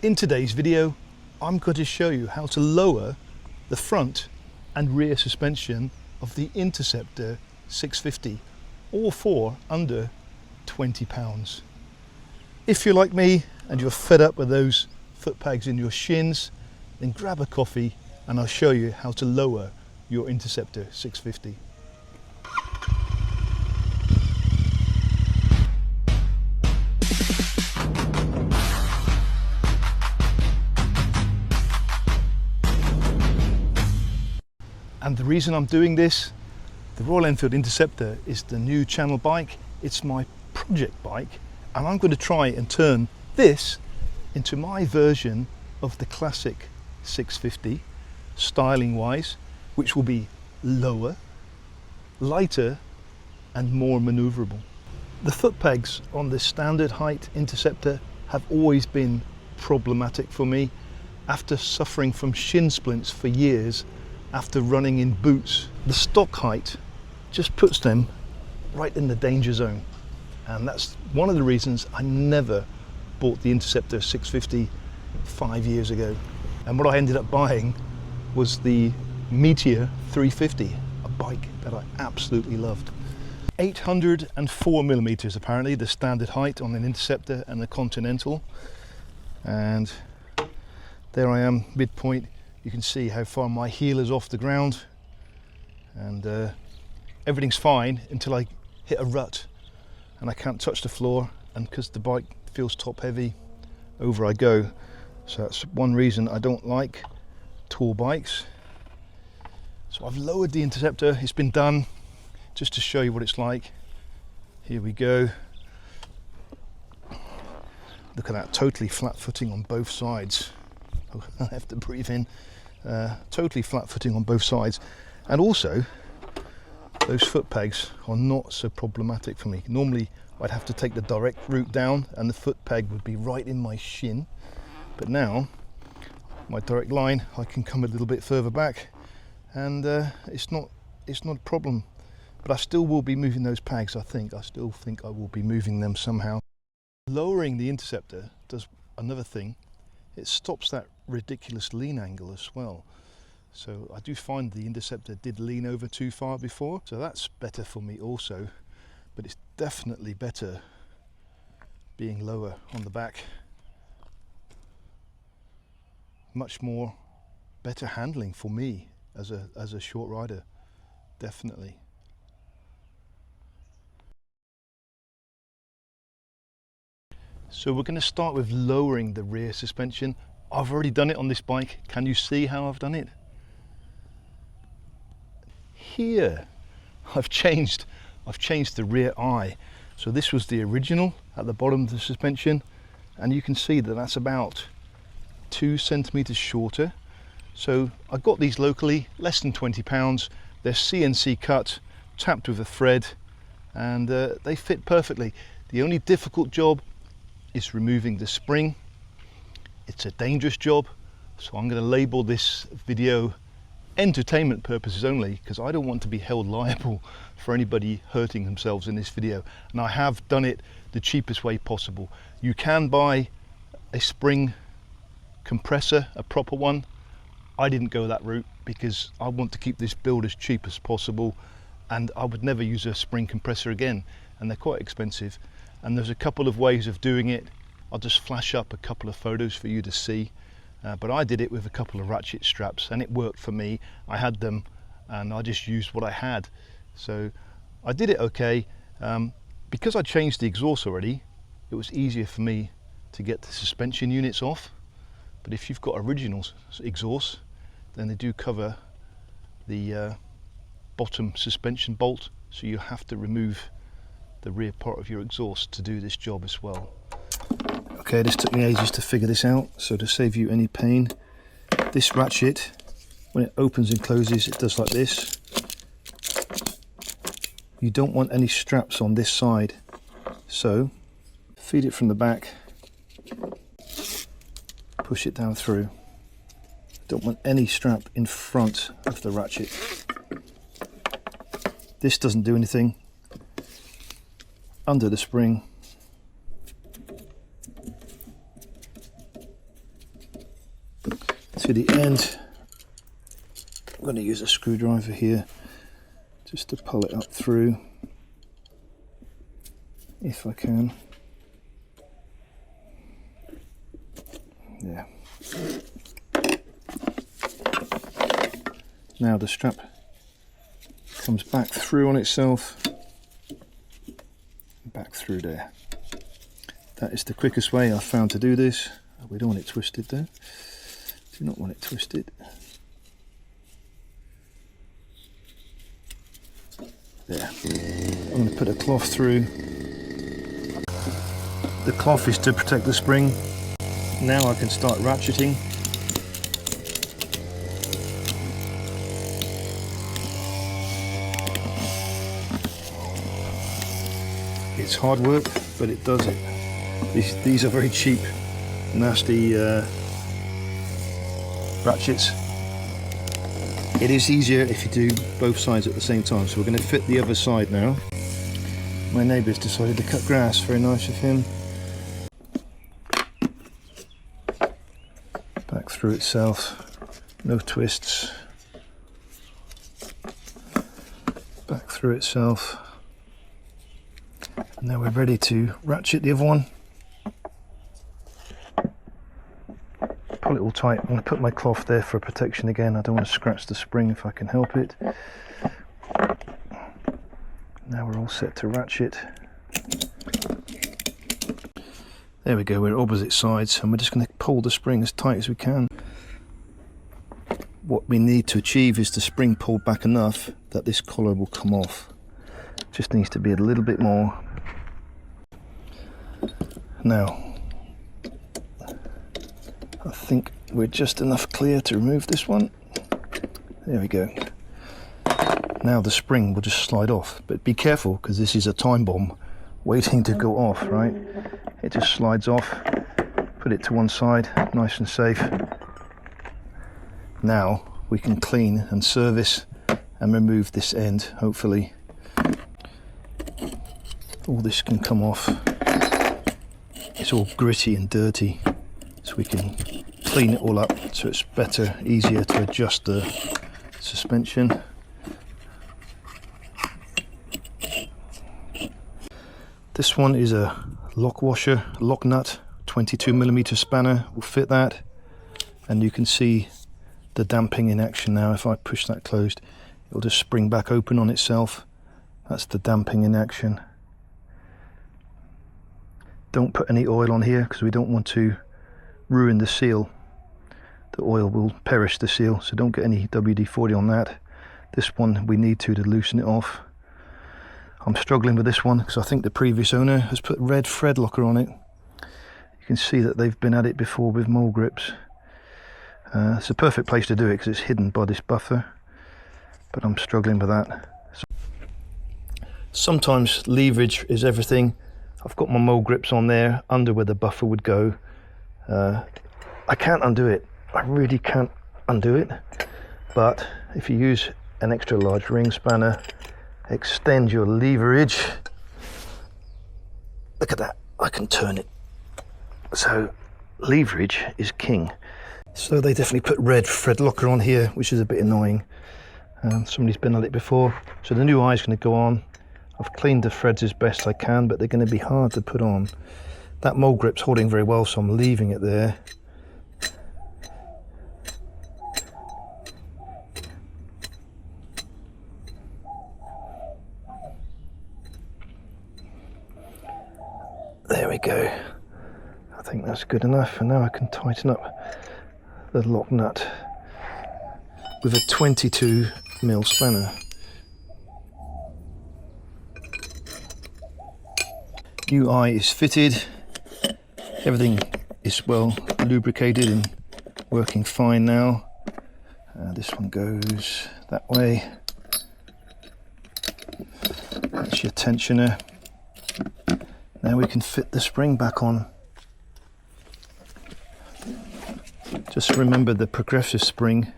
In today's video, I'm going to show you how to lower the front and rear suspension of the Interceptor 650, all for under £20. If you're like me and you're fed up with those foot pegs in your shins, then grab a coffee and I'll show you how to lower your Interceptor 650. And the reason I'm doing this, the Royal Enfield Interceptor is the new channel bike. It's my project bike, and I'm going to try and turn this into my version of the classic 650, styling wise, which will be lower, lighter, and more manoeuvrable. The foot pegs on this standard height Interceptor have always been problematic for me after suffering from shin splints for years. After running in boots, the stock height just puts them right in the danger zone, and that's one of the reasons I never bought the Interceptor 650 5 years ago. And what I ended up buying was the Meteor 350, a bike that I absolutely loved. 804mm apparently the standard height on an Interceptor and a Continental, and there I am midpoint. You can see how far my heel is off the ground, and everything's fine until I hit a rut and I can't touch the floor, and because the bike feels top heavy, over I go. So that's one reason I don't like tall bikes. So I've lowered the Interceptor. It's been done just to show you what it's like. Here we go. Look at that, totally flat footing on both sides. I have to breathe in. Totally flat footing on both sides, and also those foot pegs are not so problematic for me. Normally I'd have to take the direct route down and the foot peg would be right in my shin, but now my direct line, I can come a little bit further back, and it's not a problem. But I still will be moving those pegs. I still think I will be moving them somehow. Lowering the Interceptor does another thing. It stops that ridiculous lean angle as well. So I do find the Interceptor did lean over too far before, so that's better for me also, but it's definitely better being lower on the back. Much more better handling for me as a short rider, definitely. So we're going to start with lowering the rear suspension. I've already done it on this bike. Can you see how I've done it? Here, I've changed the rear eye. So this was the original at the bottom of the suspension, and you can see that that's about 2 centimeters shorter. So I got these locally, less than £20. They're CNC cut, tapped with a thread, and they fit perfectly. The only difficult job is removing the spring. It's a dangerous job, so I'm going to label this video entertainment purposes only, because I don't want to be held liable for anybody hurting themselves in this video, and I have done it the cheapest way possible. You can buy a spring compressor, a proper one. I didn't go that route because I want to keep this build as cheap as possible, and I would never use a spring compressor again, and they're quite expensive. And there's a couple of ways of doing it. I'll just flash up a couple of photos for you to see, but I did it with a couple of ratchet straps and it worked for me. I had them and I just used what I had, so I did it okay. Because I changed the exhaust already, it was easier for me to get the suspension units off. But if you've got original exhaust, then they do cover the bottom suspension bolt, so you have to remove the rear part of your exhaust to do this job as well. Okay, this took me ages to figure this out, so to save you any pain, this ratchet, when it opens and closes, it does like this. You don't want any straps on this side, so feed it from the back, push it down through. Don't want any strap in front of the ratchet. This doesn't do anything. Under the spring, to the end. I'm going to use a screwdriver here just to pull it up through, if I can. Yeah. Now the strap comes back through on itself, back through there. That is the quickest way I've found to do this. We don't want it twisted though. Do not want it twisted. There. I'm going to put a cloth through. The cloth is to protect the spring. Now I can start ratcheting. It's hard work, but it does it. These are very cheap, nasty ratchets. It is easier if you do both sides at the same time. So we're going to fit the other side now. My neighbour's decided to cut grass. Very nice of him. Back through itself. No twists. Back through itself. And now we're ready to ratchet the other one. Pull it all tight. I'm going to put my cloth there for protection again. I don't want to scratch the spring if I can help it. Now we're all set to ratchet. There we go, we're opposite sides, and we're just going to pull the spring as tight as we can. What we need to achieve is the spring pulled back enough that this collar will come off. Just needs to be a little bit more. Now, I think we're just enough clear to remove this one. There we go. Now the spring will just slide off, but be careful because this is a time bomb waiting to go off, right? It just slides off. Put it to one side, nice and safe. Now we can clean and service and remove this end, hopefully. All this can come off. It's all gritty and dirty, so we can clean it all up so it's better, easier to adjust the suspension. This one is a lock washer, lock nut, 22mm spanner will fit that, and you can see the damping in action now. If I push that closed, it'll just spring back open on itself. That's the damping in action. Don't put any oil on here because we don't want to ruin the seal. The oil will perish the seal, so don't get any WD-40 on that. This one we need to loosen it off. I'm struggling with this one because I think the previous owner has put red thread locker on it. You can see that they've been at it before with mole grips. It's a perfect place to do it because it's hidden by this buffer, but I'm struggling with that. Sometimes leverage is everything. I've got my mole grips on there under where the buffer would go. I can't undo it. I really can't undo it, but if you use an extra large ring spanner, extend your leverage. Look at that, I can turn it. So leverage is king. So they definitely put red thread locker on here, which is a bit annoying. Somebody's been at it before. So the new eye is going to go on. I've cleaned the threads as best I can, but they're going to be hard to put on. That mole grip's holding very well, so I'm leaving it there. There we go. I think that's good enough, and now I can tighten up the lock nut with a 22mm spanner. New eye is fitted. Everything is well lubricated and working fine now. This one goes that way. That's your tensioner. Now we can fit the spring back on. Just remember the progressive spring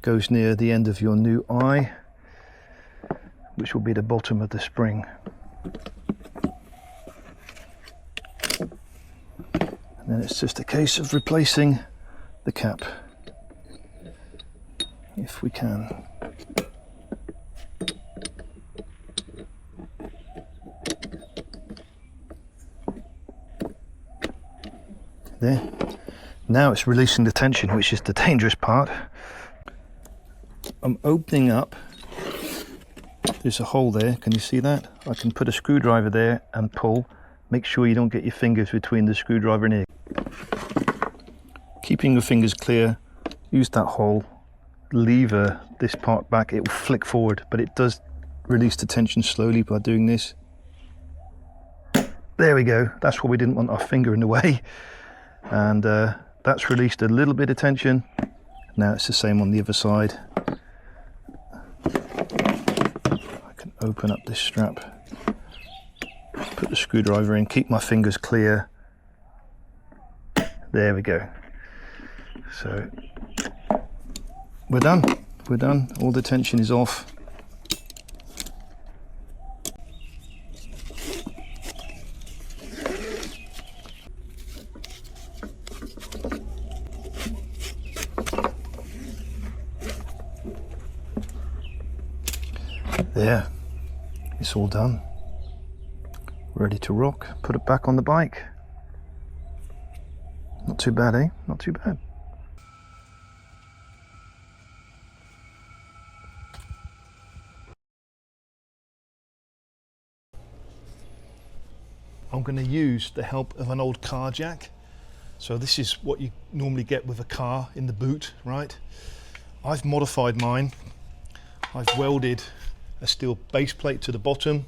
goes near the end of your new eye, which will be the bottom of the spring. And then it's just a case of replacing the cap. if we can. There. Now it's releasing the tension, which is the dangerous part. I'm opening up. There's a hole there, can you see that? I can put a screwdriver there and pull. Make sure you don't get your fingers between the screwdriver and it. Keeping your fingers clear, use that hole, lever this part back, it will flick forward, but it does release the tension slowly by doing this. There we go, that's what we didn't want our finger in the way. And that's released a little bit of tension. Now it's the same on the other side. I can open up this strap, put the screwdriver in, keep my fingers clear. There we go. So we're done. We're done. All the tension is off. There, it's all done. Ready to rock. Put it back on the bike. Not too bad, eh? Not too bad. I'm going to use the help of an old car jack. So this is what you normally get with a car in the boot, right? I've modified mine. I've welded a steel base plate to the bottom.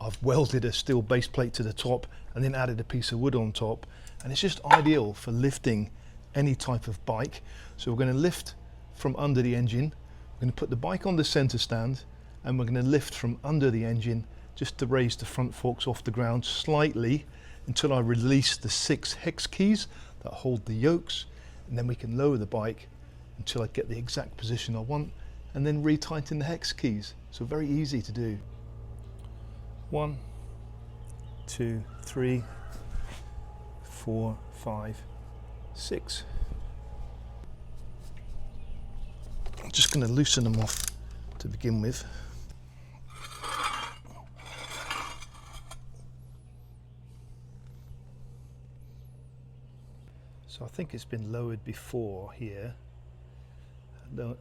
I've welded a steel base plate to the top and then added a piece of wood on top. And it's just ideal for lifting any type of bike. So we're going to lift from under the engine. We're going to put the bike on the center stand and we're going to lift from under the engine just to raise the front forks off the ground slightly until I release the 6 hex keys that hold the yokes, and then we can lower the bike until I get the exact position I want and then retighten the hex keys. So very easy to do. 1, 2, 3, 4, 5, 6. I'm just going to loosen them off to begin with. So I think it's been lowered before here,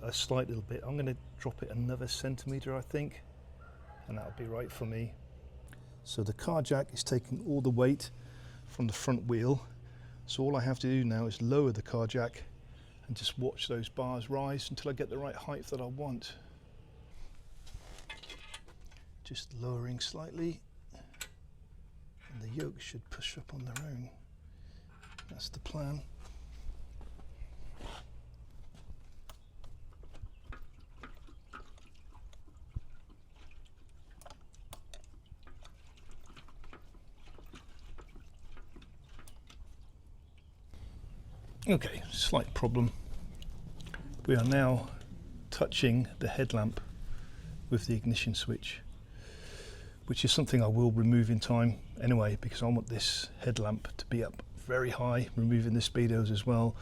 a slight little bit. I'm going to drop it another centimetre, I think, and that'll be right for me. So the car jack is taking all the weight from the front wheel. So all I have to do now is lower the car jack and just watch those bars rise until I get the right height that I want. Just lowering slightly, and the yokes should push up on their own. That's the plan. Okay, slight problem. We are now touching the headlamp with the ignition switch, which is something I will remove in time anyway, because I want this headlamp to be up very high, removing the speedos as well,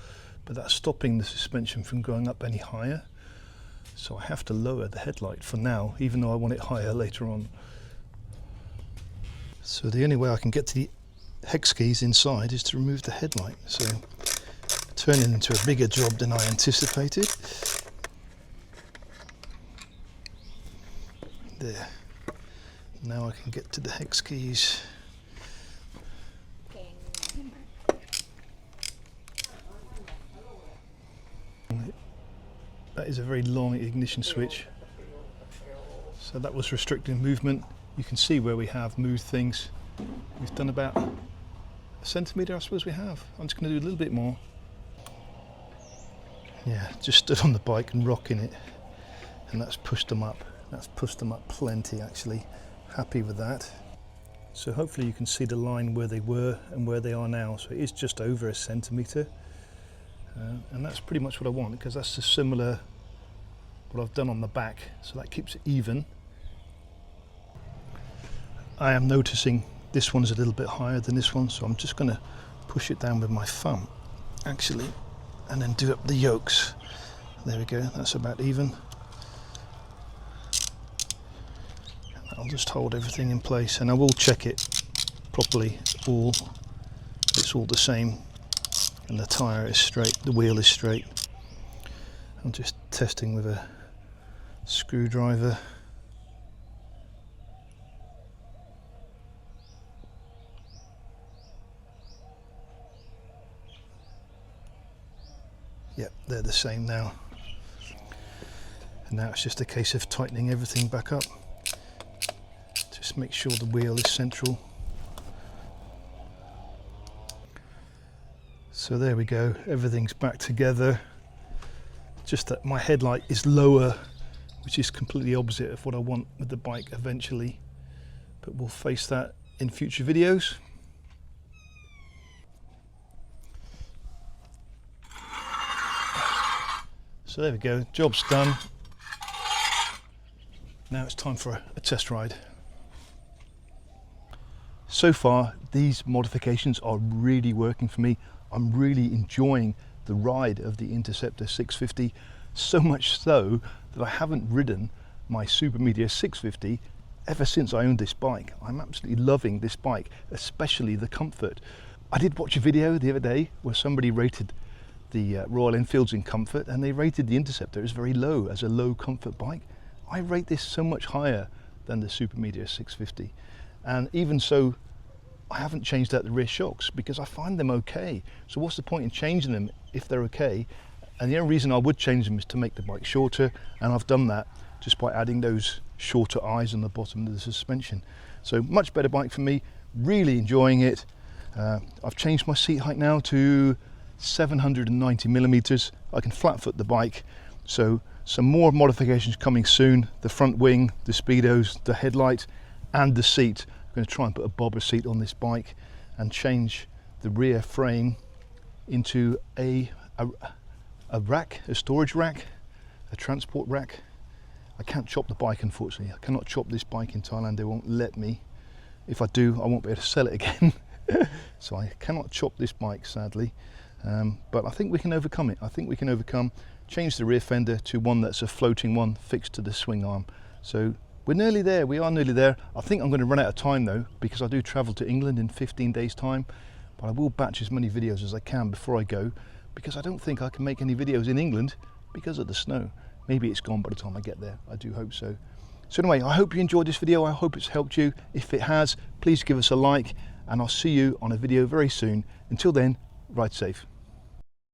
but that's stopping the suspension from going up any higher. So I have to lower the headlight for now, even though I want it higher later on. So the only way I can get to the hex keys inside is to remove the headlight. So turning into a bigger job than I anticipated. There. Now I can get to the hex keys. That is a very long ignition switch, so that was restricting movement. You can see where we have moved things. We've done about a centimetre, I suppose we have. I'm just going to do a little bit more. Yeah, just stood on the bike and rocking it, and that's pushed them up. That's pushed them up plenty actually. Happy with that. So hopefully you can see the line where they were and where they are now. So it is just over a centimetre. And that's pretty much what I want, because that's a similar what I've done on the back, so that keeps it even. I am noticing this one's a little bit higher than this one, so I'm just going to push it down with my thumb actually, and then do up the yokes. There we go, that's about even. I'll just hold everything in place, and I will check it properly, it's all the same, and the tyre is straight, the wheel is straight. I'm just testing with a screwdriver. Yep, they're the same now. And now it's just a case of tightening everything back up. Just make sure the wheel is central. So there we go, everything's back together. Just that my headlight is lower, which is completely opposite of what I want with the bike eventually. But we'll face that in future videos. So there we go, job's done. Now it's time for a test ride. So far, these modifications are really working for me. I'm really enjoying the ride of the Interceptor 650, so much so that I haven't ridden my Super Meteor 650 ever since I owned this bike. I'm absolutely loving this bike, especially the comfort. I did watch a video the other day where somebody rated the Royal Enfields in comfort, and they rated the Interceptor as very low, as a low comfort bike. I rate this so much higher than the Super Meteor 650, and even so, I haven't changed out the rear shocks because I find them okay. So what's the point in changing them if they're okay? And the only reason I would change them is to make the bike shorter, and I've done that just by adding those shorter eyes on the bottom of the suspension. So much better bike for me, really enjoying it. I've changed my seat height now to 790 millimeters. I can flat foot the bike, so some more modifications coming soon. The front wing, the speedos, the headlight and the seat. I'm going to try and put a bobber seat on this bike and change the rear frame into a rack, a storage rack, a transport rack. I can't chop the bike, unfortunately. I cannot chop this bike in Thailand, they won't let me. If I do, I won't be able to sell it again. So I cannot chop this bike, sadly. But I think we can overcome it. I think we can change the rear fender to one that's a floating one fixed to the swing arm. So we're nearly there, we are nearly there. I think I'm going to run out of time though, because I do travel to England in 15 days time, but I will batch as many videos as I can before I go, because I don't think I can make any videos in England because of the snow. Maybe it's gone by the time I get there, I do hope so. So anyway, I hope you enjoyed this video, I hope it's helped you. If it has, please give us a like, and I'll see you on a video very soon. Until then, ride safe.